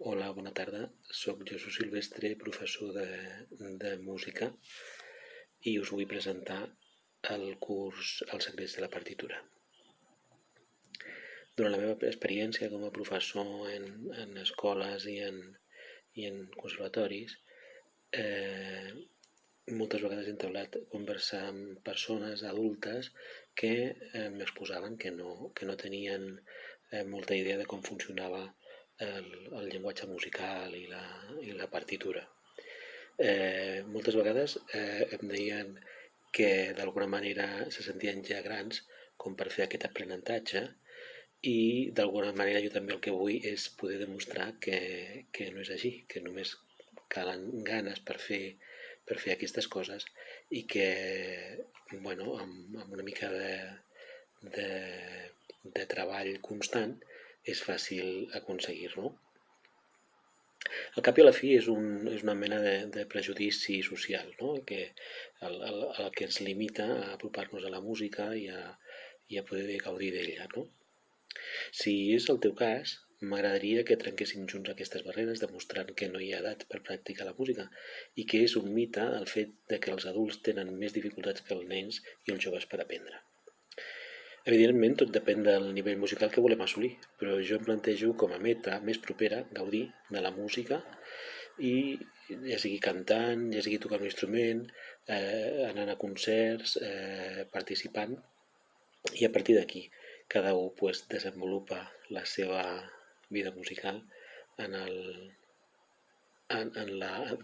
Hola, bona tarda. Soc Jesús Silvestre, professor de música, i us vull presentar el curs Els secrets de la partitura. Durant la meva experiència com a professor en escoles i en conservatoris, moltes vegades he entablat conversar amb persones adultes que m'exposaven que no tenien molta idea de com funcionava el llenguatge musical i la partitura. Moltes vegades em deien que d'alguna manera se sentien ja grans com per fer aquest aprenentatge, i d'alguna manera jo també el que vull és poder demostrar que no és així, que només calen ganes per fer aquestes coses, i que amb una mica de treball constant és fàcil aconseguir-lo. Al cap i a la fi és una mena de prejudici social, no? El que ens limita a apropar-nos a la música i a poder gaudir d'ella, no? Si és el teu cas, m'agradaria que trenquéssim junts aquestes barreres, demostrant que no hi ha edat per practicar la música i que és un mite el fet de que els adults tenen més dificultats que els nens i els joves per aprendre. Evidentment, tot depèn del nivell musical que volem assolir, però jo em plantejo com a meta més propera gaudir de la música, i ja sigui cantant, ja sigui tocant un instrument, anant a concerts, participant, i a partir d'aquí cada un desenvolupa la seva vida musical de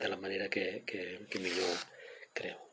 la manera que millor creu.